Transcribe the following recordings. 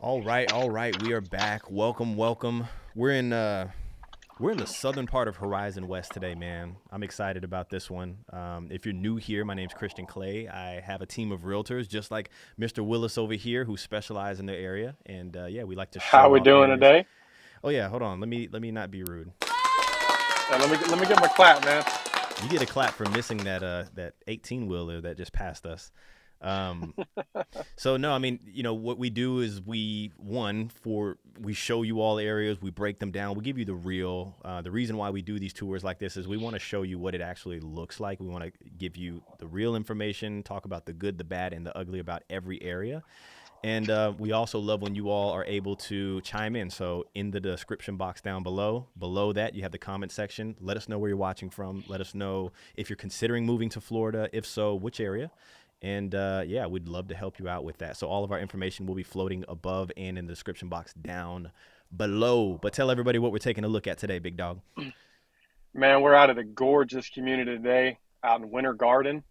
All right. We are back. Welcome, welcome. We're in the southern part of Horizon West today, man. I'm excited about this one. If you're new here, my name's Christian Clay. I have a team of realtors, just like Mr. Willis over here, who specialize in the area. And yeah, we like to How show we off doing areas. today? Oh yeah, hold on. Let me not be rude. Let me get my clap, man. You get a clap for missing that 18 wheeler that just passed us. Um, So no, I mean, what we do is we show you all areas, we break them down, we give you the real. The reason why we do these tours like this is we want to show you what it actually looks like. We want to give you the real information, talk about the good, the bad, and the ugly about every area. And we also love when you all are able to chime in. So in the description box down below that, you have the comment section. Let us know where you're watching from. Let us know if you're considering moving to Florida. If so, which area? And yeah, we'd love to help you out with that. So all of our information will be floating above and in the description box down below. But tell everybody what we're taking a look at today, big dog. Man, we're out at a gorgeous community today out in Winter Garden.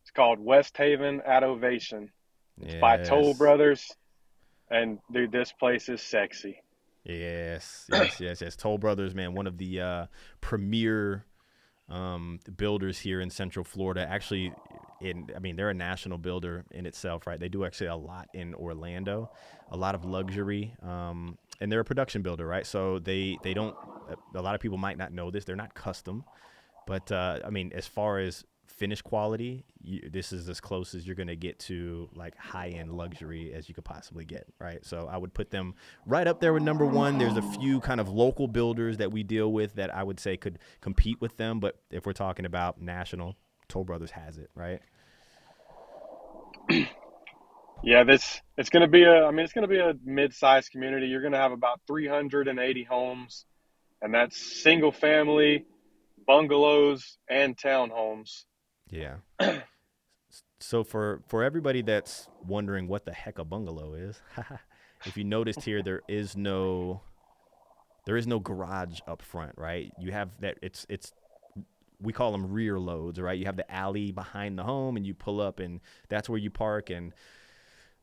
It's called Westhaven at Ovation. It's by Toll Yes. Brothers, and dude, this place is sexy. Yes. Toll Brothers, man, one of the premier builders here in Central Florida. Actually, I mean, they're a national builder in itself, right? They do actually a lot in Orlando, a lot of luxury, and they're a production builder, right? So they don't. A lot of people might not know this. They're not custom, but I mean, as far as finish quality, this is as close as you're going to get to like high end luxury as you could possibly get, right? So I would put them right up there with number one. There's a few kind of local builders that we deal with that I would say could compete with them, but if we're talking about national, Toll Brothers has it, right? Yeah, this it's gonna be a. I mean, it's gonna be a mid-sized community. You're gonna have about 380 homes, and that's single family, bungalows, and townhomes. Yeah. So for everybody that's wondering what the heck a bungalow is, if you noticed here, there is no garage up front, right? You have that. It's we call them rear loads, right? You have the alley behind the home, and you pull up, and that's where you park. And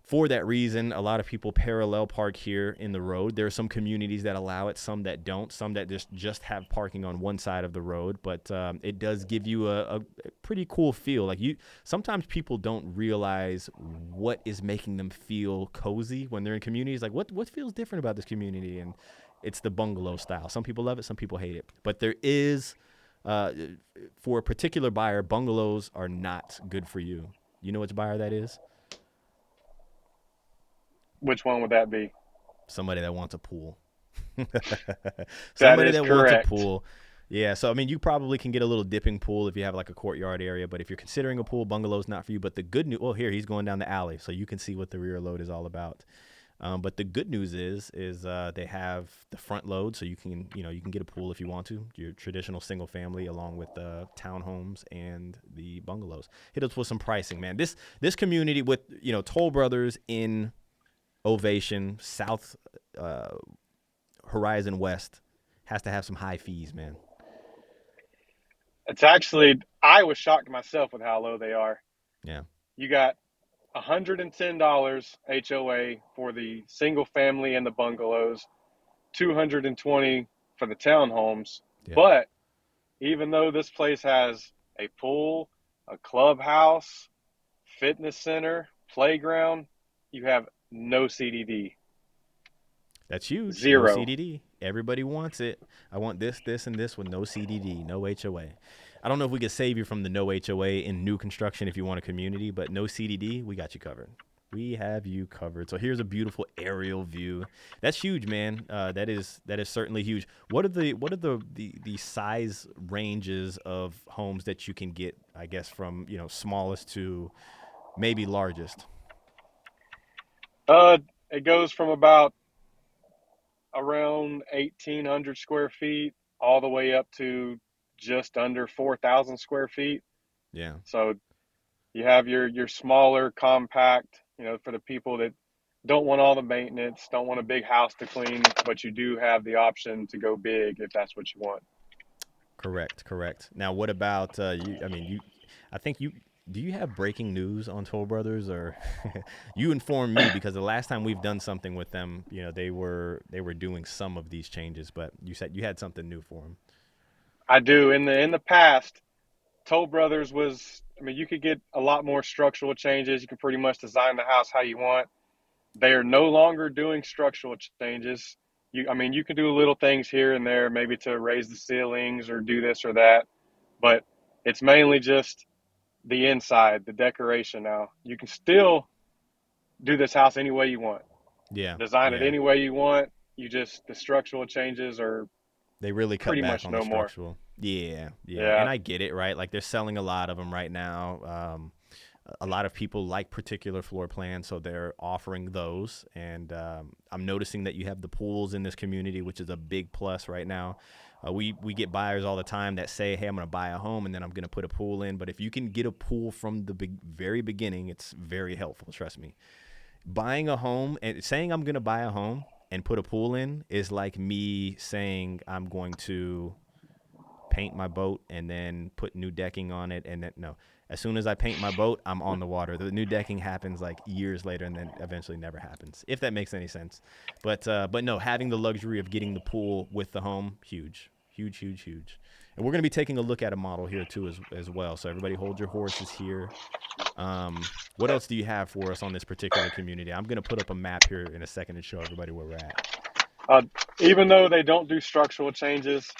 for that reason, a lot of people parallel park here in the road. There are some communities that allow it, some that don't, some that just have parking on one side of the road. But it does give you a pretty cool feel. Like sometimes people don't realize what is making them feel cozy when they're in communities. Like what feels different about this community, and it's the bungalow style. Some people love it, some people hate it. But there is, uh, for a particular buyer, bungalows are not good for you. You know which buyer that is? Which one would that be? Somebody that wants a pool. That Somebody is that wants a correct. pool. Yeah, so I mean, you probably can get a little dipping pool if you have like a courtyard area. But if you're considering a pool, bungalow's not for you. But the good news, well, here he's going down the alley, so you can see what the rear load is all about. But the good news is they have the front load, so you can get a pool if you want to. Your traditional single family, along with the townhomes and the bungalows. Hit us with some pricing, man. This community with Toll Brothers in Ovation, South uh, Horizon West has to have some high fees, man. It's actually I was shocked myself with how low they are. Yeah, You got $110 HOA for the single family and the bungalows, 220 for the townhomes. yeah. But even though this place has a pool, a clubhouse, fitness center, playground, you have no CDD. That's huge. No Zero. CDD. Everybody wants it. I want this, and this with no CDD, no HOA. I don't know if we could save you from the no HOA in new construction if you want a community, but no CDD, we got you covered. We have you covered. So here's a beautiful aerial view. That's huge, man. That is certainly huge. What are the size ranges of homes that you can get? I guess from smallest to maybe largest. Uh, it goes from about around 1,800 square feet all the way up to just under 4,000 square feet. Yeah. So you have your smaller, compact, for the people that don't want all the maintenance, don't want a big house to clean, but you do have the option to go big if that's what you want. Correct. Now, what about you? I mean, I think you. Do you have breaking news on Toll Brothers, or you inform me because the last time we've done something with them, they were doing some of these changes, but you said you had something new for them. I do. In the past, Toll Brothers was. I mean, you could get a lot more structural changes. You can pretty much design the house how you want. They are no longer doing structural changes. I mean, you can do little things here and there, maybe to raise the ceilings or do this or that, but it's mainly just the inside, the decoration now. You can still do this house any way you want, Yeah, design it yeah. any way you want. The structural changes are They really cut pretty back much on the no more. structural. Yeah, yeah. And Yeah. I get it, right? Like they're selling a lot of them right now. A lot of people like particular floor plans, so they're offering those. And I'm noticing that you have the pools in this community, which is a big plus right now. We get buyers all the time that say, "Hey, I'm going to buy a home and then I'm going to put a pool in." But if you can get a pool from the very beginning, it's very helpful. Trust me. Buying a home and saying I'm going to buy a home and put a pool in is like me saying I'm going to paint my boat and then put new decking on it. And then, no, as soon as I paint my boat, I'm on the water. The new decking happens like years later and then eventually never happens, if that makes any sense. But no, having the luxury of getting the pool with the home, huge, huge, huge, huge. And we're going to be taking a look at a model here too as well. So everybody hold your horses here. What else do you have for us on this particular community? I'm going to put up a map here in a second and show everybody where we're at. Uh, Even though they don't do structural changes,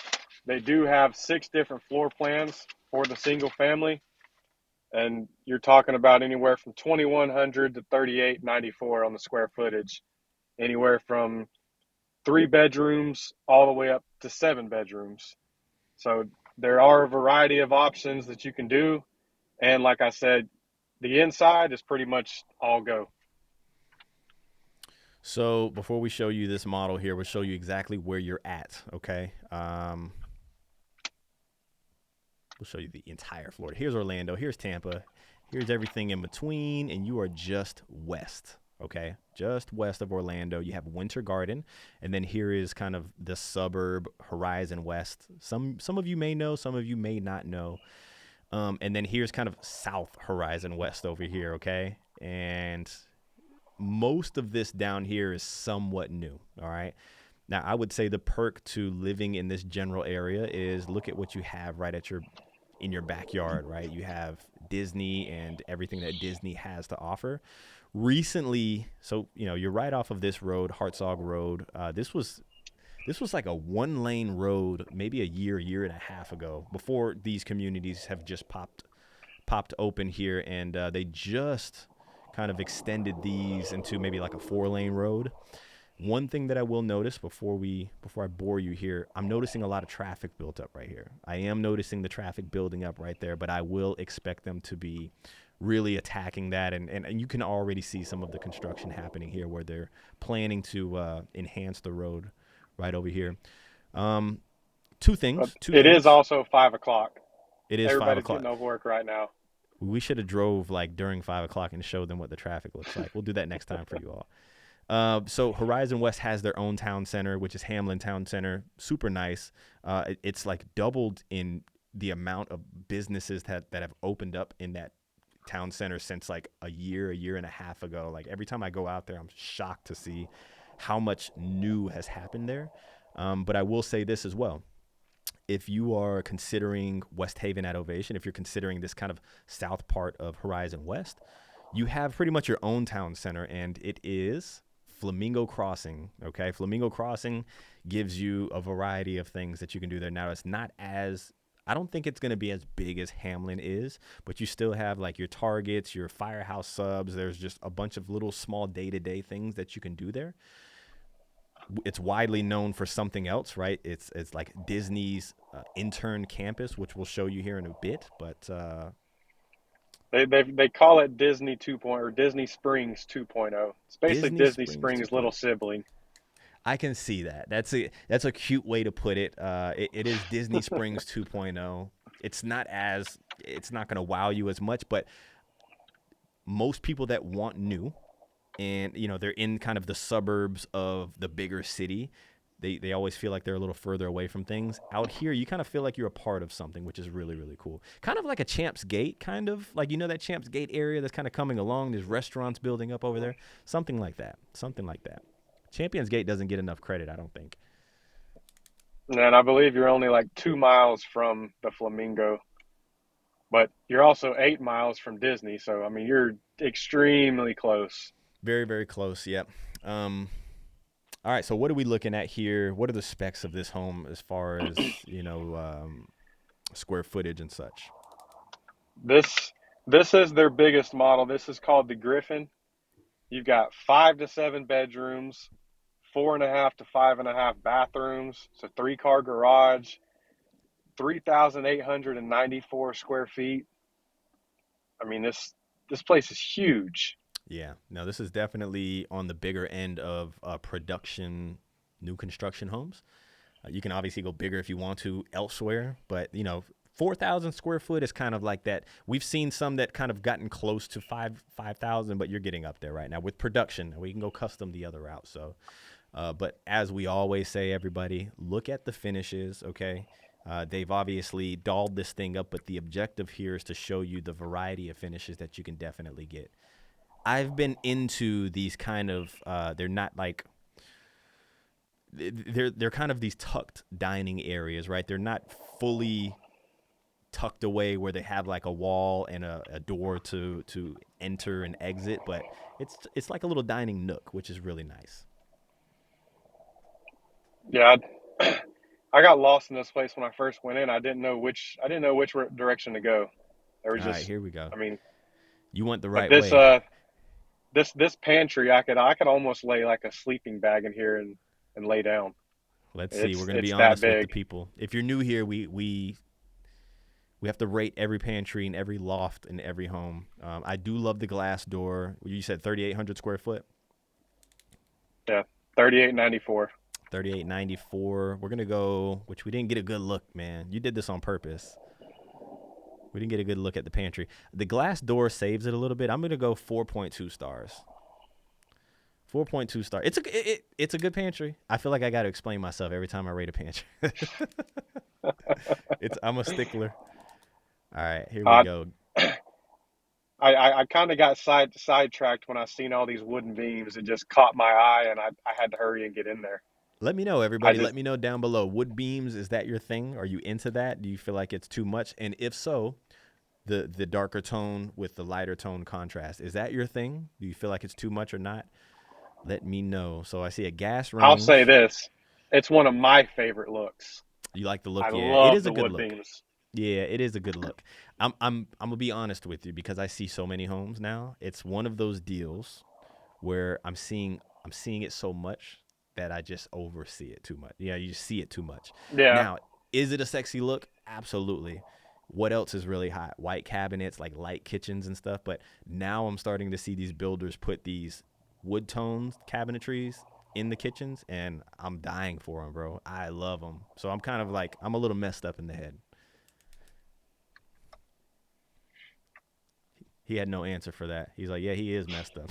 they do have 6 different floor plans for the single family. And you're talking about anywhere from 2100 to 3894 on the square footage, anywhere from 3 bedrooms all the way up to 7 bedrooms. So there are a variety of options that you can do. And like I said, the inside is pretty much all go. So before we show you this model here, we'll show you exactly where you're at. Okay. We'll show you the entire Florida. Here's Orlando. Here's Tampa. Here's everything in between, and you are just west. Okay, just west of Orlando. You have Winter Garden, and then here is kind of the suburb Horizon West. Some of you may know, some of you may not know. And then here's kind of South Horizon West over here. Okay, and most of this down here is somewhat new. All right. Now, I would say the perk to living in this general area is look at what you have right at in your backyard, right? You have Disney and everything that Disney has to offer. Recently, so you're right off of this road, Hartsog Road. This was like a 1-lane road, maybe a year and a half ago, before these communities have just popped open here, and they just kind of extended these into maybe like a 4-lane road. One thing that I will notice before I bore you here, I'm noticing a lot of traffic built up right here. I am noticing the traffic building up right there, but I will expect them to be really attacking that. And you can already see some of the construction happening here where they're planning to enhance the road right over here. Two But things. it is also 5 o'clock. It is five Everybody's o'clock. getting off work right now. We should have drove like during 5 o'clock and showed them what the traffic looks like. We'll do that next time for you all. So Horizon West has their own town center, which is Hamlin Town Center. Super nice. It's like doubled in the amount of businesses that have opened up in that town center since like a year and a half ago. Like every time I go out there, I'm shocked to see how much new has happened there. But I will say this as well. If you are considering Westhaven at Ovation, if you're considering this kind of south part of Horizon West, you have pretty much your own town center, and it is Flamingo Crossing. Okay, Flamingo Crossing gives you a variety of things that you can do there. Now, it's not as, I don't think it's going to be as big as Hamlin is, but you still have like your Targets, your Firehouse Subs. There's just a bunch of little small day-to-day things that you can do there. It's widely known for something else, right? It's like Disney's intern campus, which we'll show you here in a bit. But They call it Disney 2.0 or Disney Springs 2.0. It's basically Disney Disney Springs Springs' little 2.0. sibling. I can see that. That's a cute way to put it. It is Disney Springs 2.0. It's not going to wow you as much, but most people that want new, and they're in kind of the suburbs of the bigger city, they always feel like they're a little further away from things. Out here, you kind of feel like you're a part of something, which is really, really cool. Kind of like a Champs Gate, kind of like, that Champs Gate area that's kind of coming along. There's restaurants building up over there. Something like that. Something like that. Champions Gate doesn't get enough credit, I don't think. And I believe you're only like 2 miles from the Flamingo, but you're also 8 miles from Disney. So, I mean, you're extremely close. Very, very close. Yep. All right. So what are we looking at here? What are the specs of this home as far as, square footage and such? This this is their biggest model. This is called the Griffin. You've got 5 to 7 bedrooms, 4.5 to 5.5 bathrooms. It's a 3-car garage, 3,894 square feet. I mean, this place is huge. Yeah. No, this is definitely on the bigger end of production, new construction homes. You can obviously go bigger if you want to elsewhere, but 4,000 square foot is kind of like that. We've seen some that kind of gotten close to 5,000, but you're getting up there right now with production. We can go custom the other route. So, but as we always say, everybody, look at the finishes. Okay. They've obviously dolled this thing up, but the objective here is to show you the variety of finishes that you can definitely get. I've been into these kind of, they're not like, they're kind of these tucked dining areas, right? They're not fully tucked away where they have like a wall and a door to enter and exit, but it's like a little dining nook, which is really nice. Yeah, I got lost in this place when I first went in. I didn't know which direction to go. There was All right, just, here we go. I mean, You went the but right way. this pantry, I could almost lay like a sleeping bag in here and lay down. Let's see. We're gonna be It's that honest with the big. people. If you're new here, we have to rate every pantry and every loft in every home. I do love the glass door. You said 3,800 square foot. Yeah, 3894. 3,894. We're gonna go, which we didn't get a good look, man. You did this on purpose. We didn't get a good look at the pantry. The glass door saves it a little bit. I'm gonna go 4.2 stars. 4.2 star. It's a good pantry. I feel like I got to explain myself every time I rate a pantry. I'm a stickler. All right, here we Uh, go. I kind of got sidetracked when I seen all these wooden beams. It just caught my eye, and I had to hurry and get in there. Let me know, I everybody. Let just me know down below. Wood beams, is that your thing? Are you into that? Do you feel like it's too much? And if so, the darker tone with the lighter tone contrast, is that your thing? Do you feel like it's too much or not? Let me know. So I see a gas I'll say range. this: it's one of my favorite looks. You like the look? I Yeah, it love is a the good wood look. beams. Yeah, it is a good look. I'm gonna be honest with you because I see so many homes now. It's one of those deals where I'm seeing it so much that I just oversee it too much. Yeah, you just see it too much. Yeah, Now, is it a sexy look? Absolutely. What else is really hot? White cabinets, like light kitchens and stuff. But now I'm starting to see these builders put these wood tones cabinetries in the kitchens, and I'm dying for them, bro. I love them. So I'm kind of like I'm a little messed up in the head. He had no answer for that. He's like, yeah, he is messed up.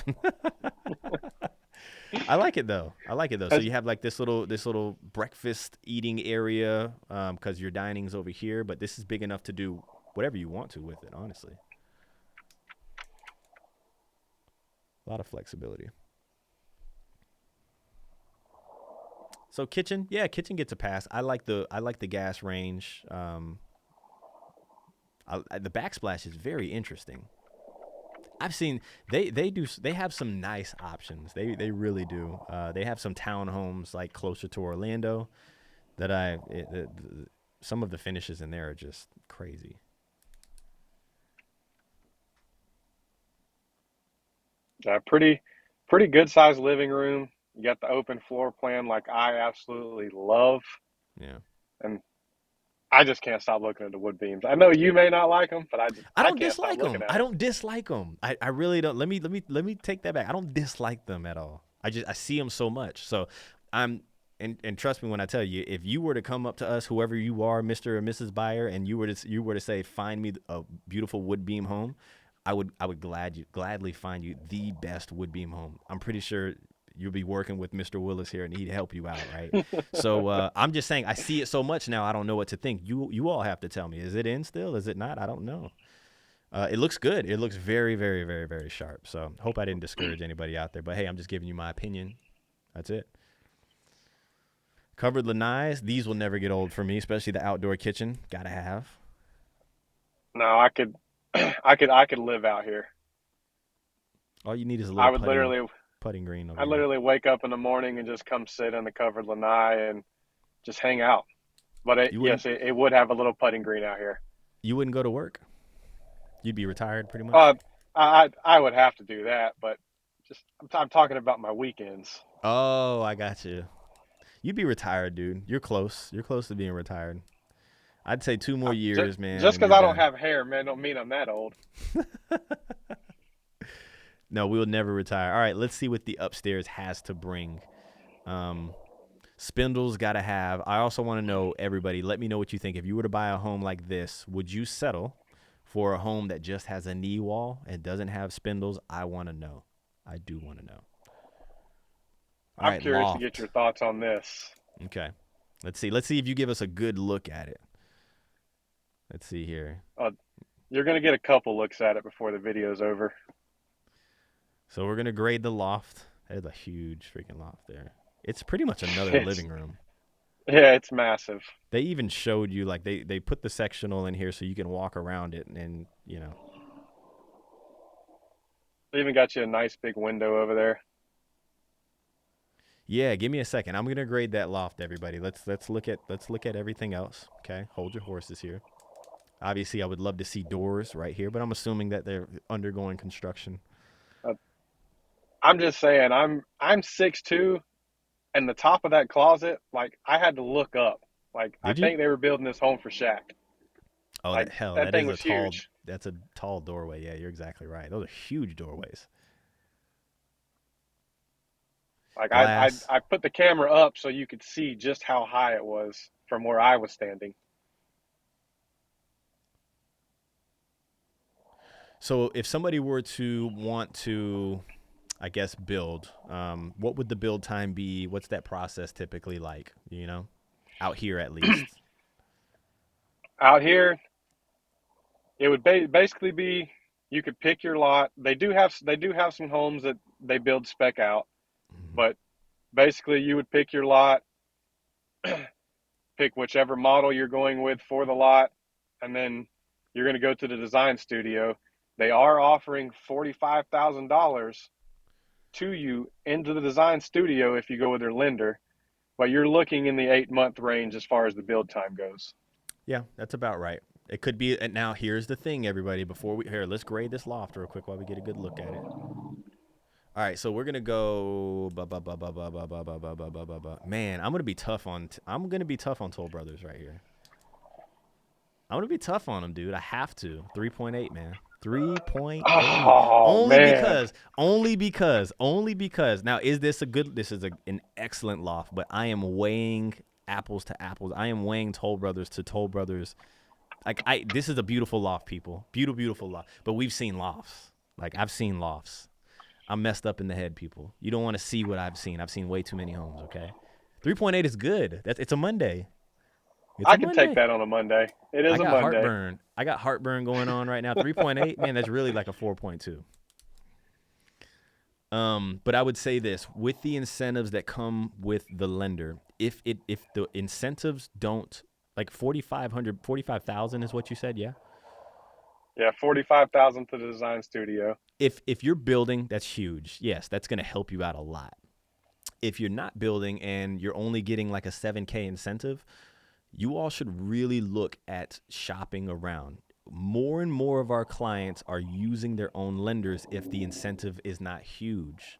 I like it though. I like it though. So Has- you have like this little breakfast eating area because your dining's over here, but this is big enough to do whatever you want to with it. Honestly, a lot of flexibility. So kitchen, yeah, kitchen gets a pass. I like the gas range. The backsplash is very interesting. I've seen they have some nice options. They really do. They have some townhomes like closer to Orlando that some of the finishes in there are just crazy. pretty pretty good sized living room. You got the open floor plan, like I absolutely love, Yeah. and I just can't stop looking at the wood beams. I know you may not like them, but I I don't can't stop dislike looking them. at I them. don't dislike them. I really don't. Let me take that back. I don't dislike them at all. I see them so much. So I'm and trust me when I tell you, if you were to come up to us, whoever you are, Mr. or Mrs. Buyer, and you were to say, find me a beautiful wood beam home, I would gladly find you the best wood beam home. I'm pretty sure you'll be working with Mr. Willis here, and he'd help you out, right? So I'm just saying, I see it so much now, I don't know what to think. You all have to tell me, is it in still? Is it not? I don't know. It looks good. It looks very, very, very, very sharp. So hope I didn't discourage anybody out there. But hey, I'm just giving you my opinion. That's it. Covered lanais. These will never get old for me, especially the outdoor kitchen. Gotta have. No, I could, I could live out here. All you need is a I little would literally, putting green over I here. literally wake up in the morning and just come sit in the covered lanai and just hang out. But You wouldn't yes, it would have a little putting green out here. you wouldn't go to work? You'd be retired pretty much? Uh, I would have to do that, but just I'm talking about my weekends. Oh, I got you. You'd be retired, dude. You're close. You're close to being retired. I'd say 2 more Just years, man, just and because you're I don't done. have hair, man, don't mean I'm that old. No, we'll never retire. All right, let's see what the upstairs has to bring. Um, Spindles got to have. I also want to know, everybody, let me know what you think. If you were to buy a home like this, would you settle for a home that just has a knee wall and doesn't have spindles? I want to know. I do want to know. All I'm right, curious to get loft. your thoughts on this. Okay. Let's see. Let's see if you give us a good look at it. Let's see here. Uh, you're gonna get a couple looks at it before the video's over. So we're going to grade the loft. There's a huge freaking loft there. It's pretty much another It's living room. yeah, it's massive. They even showed you, like, they put the sectional in here so you can walk around it and They even got you a nice big window over there. Yeah, give me a second. I'm gonna grade that loft, everybody. Let's look at everything else. Okay, hold your horses here. Obviously, I would love to see doors right here, but I'm assuming that they're undergoing construction. Uh, I'm just saying, I'm 6'2", and the top of that closet, like I had to look up. Like I Did you? think they were building this home for Shaq. Oh, Like that that thing is a was tall. huge. That's a tall doorway. Yeah, you're exactly right. Those are huge doorways. Like Glass. I put the camera up so you could see just how high it was from where I was standing. So, if somebody were to want to, I guess, build, what would the build time be? What's that process typically like? Out here at least. Out here, it would basically be you could pick your lot. They do have some homes that they build spec out, Mhm. but basically you would pick your lot, pick whichever model you're going with for the lot, and then you're going to go to the design studio. They are offering $45,000 to you into the design studio if you go with their lender, but you're looking in the 8-month range as far as the build time goes. Yeah, that's about right. It could be. And now here's the thing, everybody. Let's grade this loft real quick while we get a good look at it. All right, so we're gonna go. Man, I'm gonna be tough on. I'm gonna be tough on Toll Brothers right here. I'm gonna be tough on them, dude. I have to. 3.8, man. 3.8. Oh Only man, because. Only because. Only because. Now, is this a good? This is an excellent loft, but I am weighing apples to apples. I am weighing Toll Brothers to Toll Brothers. This is a beautiful loft, people. Beautiful, beautiful loft. But we've seen lofts. Like, I've seen lofts. I'm messed up in the head, people. You don't want to see what I've seen. I've seen way too many homes, okay? 3.8 is good. It's a Monday. It's a I could take Monday. that on a Monday. It I is a got Monday. heartburn. I got heartburn going on right now. 3.8, man, that's really like a 4.2. But I would say this, with the incentives that come with the lender, if the incentives don't, like 45,000 is what you said, yeah? Yeah, 45,000 to the design studio. If you're building, that's huge. Yes, that's going to help you out a lot. If you're not building and you're only getting like a 7K incentive, you all should really look at shopping around. More and more of our clients are using their own lenders if the incentive is not huge.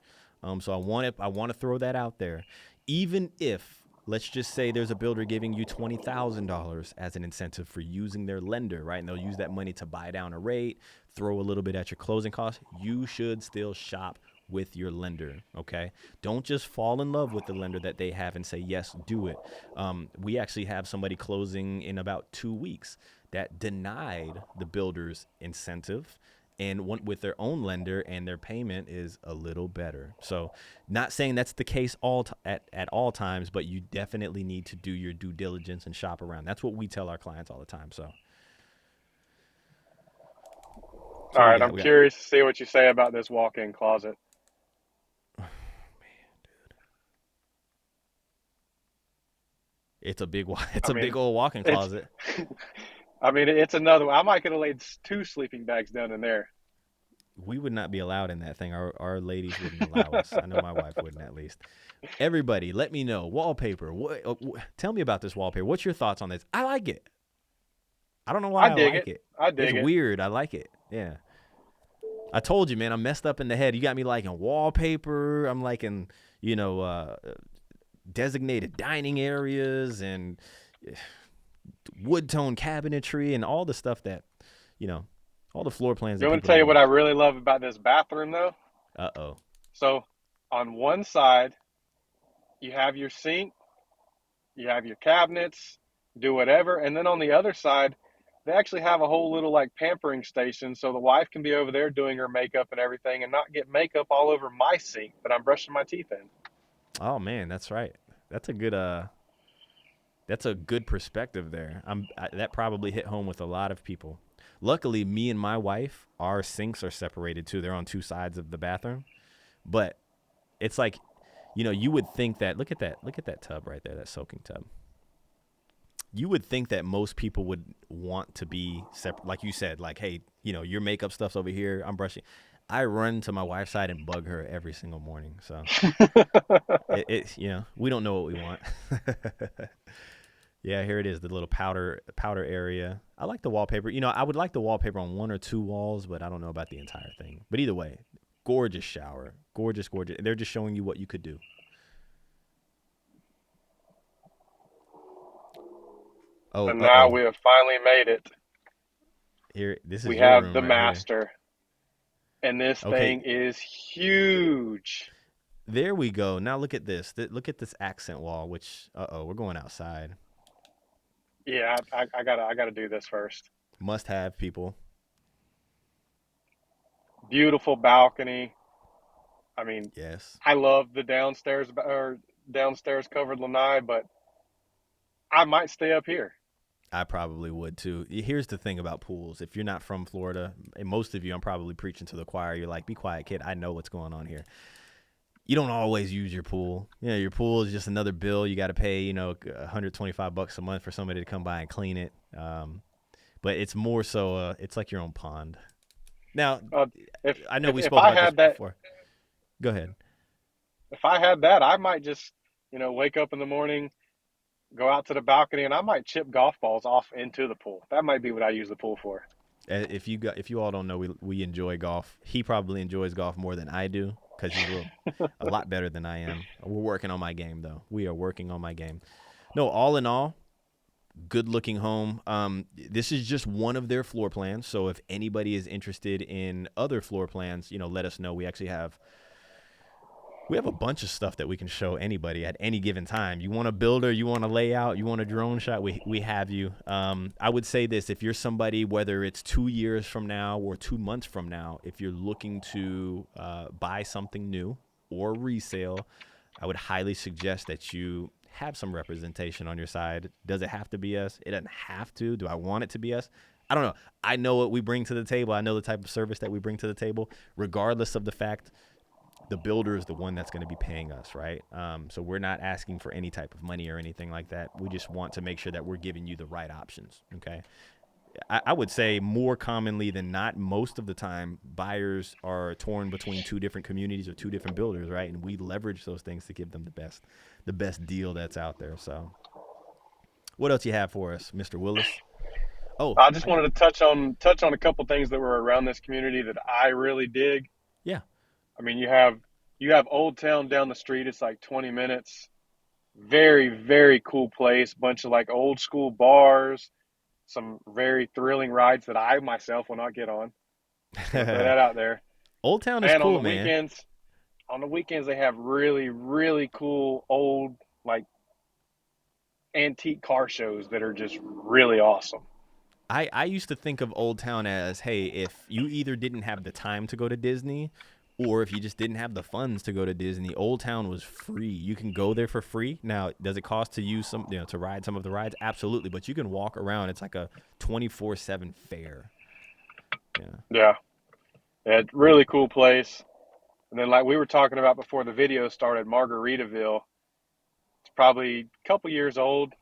So I want to throw that out there. Even if, let's just say, there's a builder giving you $20,000 as an incentive for using their lender, right? And they'll use that money to buy down a rate, throw a little bit at your closing costs. You should still shop with your lender, okay? Don't just fall in love with the lender that they have and say, yes, do it. We actually have somebody closing in about 2 weeks that denied the builder's incentive and one with their own lender, and their payment is a little better. So, not saying that's the case at all times, but you definitely need to do your due diligence and shop around. That's what we tell our clients all the time. So All what we right, got? I'm curious to see what you say about this walk-in closet. It's a big it's I a big mean, old walk-in it's closet. I mean, it's another one. I might could have laid two sleeping bags down in there. We would not be allowed in that thing. Our ladies wouldn't allow us. I know my wife wouldn't, at least. Everybody, let me know. Wallpaper. Tell me about this wallpaper. What's your thoughts on this? I like it. I don't know I why I dig like it. it. I It's dig it. weird. I like it. Yeah. I told you, man, I'm messed up in the head. You got me liking wallpaper. I'm liking, you know, designated dining areas and wood tone cabinetry and all the stuff that, you know, all the floor plans You that want me to people tell you what need. I really love about this bathroom, though? Uh-oh. So, on one side, you have your sink, you have your cabinets, do whatever, and then on the other side, they actually have a whole little like pampering station, so the wife can be over there doing her makeup and everything, and not get makeup all over my sink that I'm brushing my teeth in. Oh man, that's right. That's a good that's a good perspective there. That probably hit home with a lot of people. Luckily, me and my wife, our sinks are separated too. They're on two sides of the bathroom. But it's like, you would think that look at that tub right there, that soaking tub. You would think that most people would want to be separate, like you said, like, hey, your makeup stuff's over here. I'm brushing. I run to my wife's side and bug her every single morning. So we don't know what we want. Yeah, here it is, the little powder area. I like the wallpaper. I would like the wallpaper on one or two walls, but I don't know about the entire thing. But either way, gorgeous shower, gorgeous, gorgeous. They're just showing you what you could do. Oh, And now oh. we have finally made it. Here, this We is your have room the right here. master, and this Okay, thing is huge. there we go. Now look at this. Look at this accent wall. Which, we're going outside. Yeah, I gotta do this first. Must have people. Beautiful balcony. I mean, Yes. I love the downstairs covered lanai, but I might stay up here. I probably would too. Here's the thing about pools. If you're not from Florida, and most of you, I'm probably preaching to the choir. You're like, be quiet, kid. I know what's going on here. You don't always use your pool. Your pool is just another bill you got to pay. $125 a month for somebody to come by and clean it. But it's more so, it's like your own pond. Now, Uh, if I know if we if spoke I about this had that, before. Go ahead. if I had that, I might just wake up in the morning, go out to the balcony, and I might chip golf balls off into the pool. That might be what I use the pool for. If you all don't know, we enjoy golf. He probably enjoys golf more than I do because he's a lot better than I am. We're working on my game though. We are working on my game. No, all in all, good looking home. This is just one of their floor plans. So if anybody is interested in other floor plans, let us know. We have a bunch of stuff that we can show anybody at any given time. You want a builder, you want a layout, you want a drone shot, we have you. I would say this, if you're somebody, whether it's 2 years from now or 2 months from now, if you're looking to buy something new or resale, I would highly suggest that you have some representation on your side. Does it have to be us? It doesn't have to. Do I want it to be us? I don't know. I know what we bring to the table. I know the type of service that we bring to the table, regardless of the fact the builder is the one that's going to be paying us, right? So we're not asking for any type of money or anything like that. We just want to make sure that we're giving you the right options, okay? I would say more commonly than not, most of the time, buyers are torn between two different communities or two different builders, right? And we leverage those things to give them the best deal that's out there. So what else you have for us, Mr. Willis? Oh, I just wanted to touch on a couple things that were around this community that I really dig. yeah. I mean, you have Old Town down the street. It's like 20 minutes. Very, very cool place. Bunch of like old school bars, some very thrilling rides that I myself will not get on. Just gonna throw that out there. Old Town is And cool, man. on the weekends they have really, really cool old like antique car shows that are just really awesome. I used to think of Old Town as, hey, if you either didn't have the time to go to Disney or if you just didn't have the funds to go to Disney, Old Town was free. You can go there for free. Now, does it cost to use some, to ride some of the rides? Absolutely, but you can walk around. It's like a 24/7 fair. Yeah. Yeah, yeah, really cool place. And then, like we were talking about before the video started, Margaritaville. It's probably a couple years old.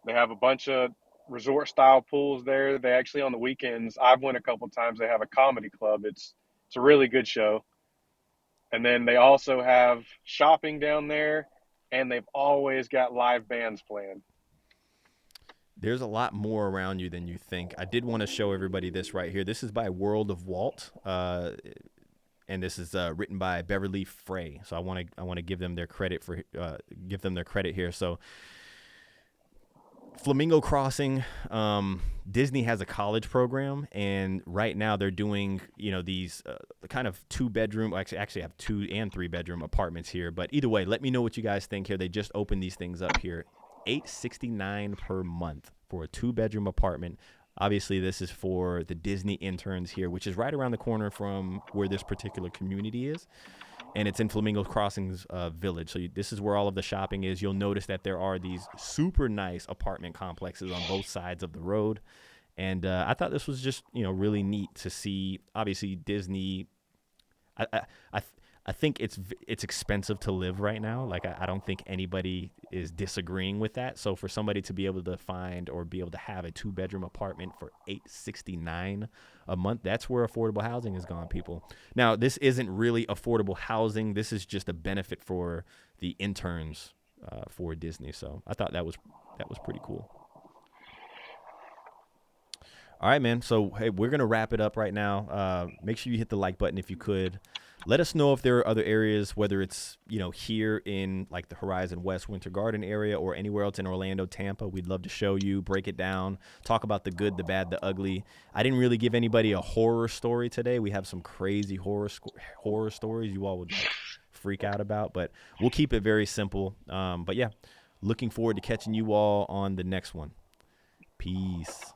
They have a bunch of resort style pools there. They actually on the weekends, I've went a couple times. They have a comedy club. It's a really good show. And then they also have shopping down there, and they've always got live bands playing. There's a lot more around you than you think. I did want to show everybody this right here. This is by World of Walt, and this is written by Beverly Frey. So I want to give them their credit for give them their credit here. So Flamingo Crossing, Disney has a college program, and right now they're doing these kind of 2-bedroom. Actually have 2 and 3-bedroom apartments here. But either way, let me know what you guys think here. They just opened these things up here. $869 per month for a 2-bedroom apartment. Obviously, this is for the Disney interns here, which is right around the corner from where this particular community is. And it's in Flamingo Crossings Village. So this is where all of the shopping is. You'll notice that there are these super nice apartment complexes on both sides of the road. And I thought this was just, really neat to see. Obviously, Disney, I I think it's expensive to live right now. Like I don't think anybody is disagreeing with that. So for somebody to be able to find or be able to have a 2-bedroom apartment for $869 a month, that's where affordable housing has gone, people. Now this isn't really affordable housing. This is just a benefit for the interns for Disney. So I thought that was pretty cool. All right, man. So, hey, we're going to wrap it up right now. Make sure you hit the like button if you could. Let us know if there are other areas, whether it's, here in like the Horizon West Winter Garden area or anywhere else in Orlando, Tampa. We'd love to show you, break it down, talk about the good, the bad, the ugly. I didn't really give anybody a horror story today. We have some crazy horror stories you all would like freak out about, but we'll keep it very simple. But yeah, looking forward to catching you all on the next one. Peace.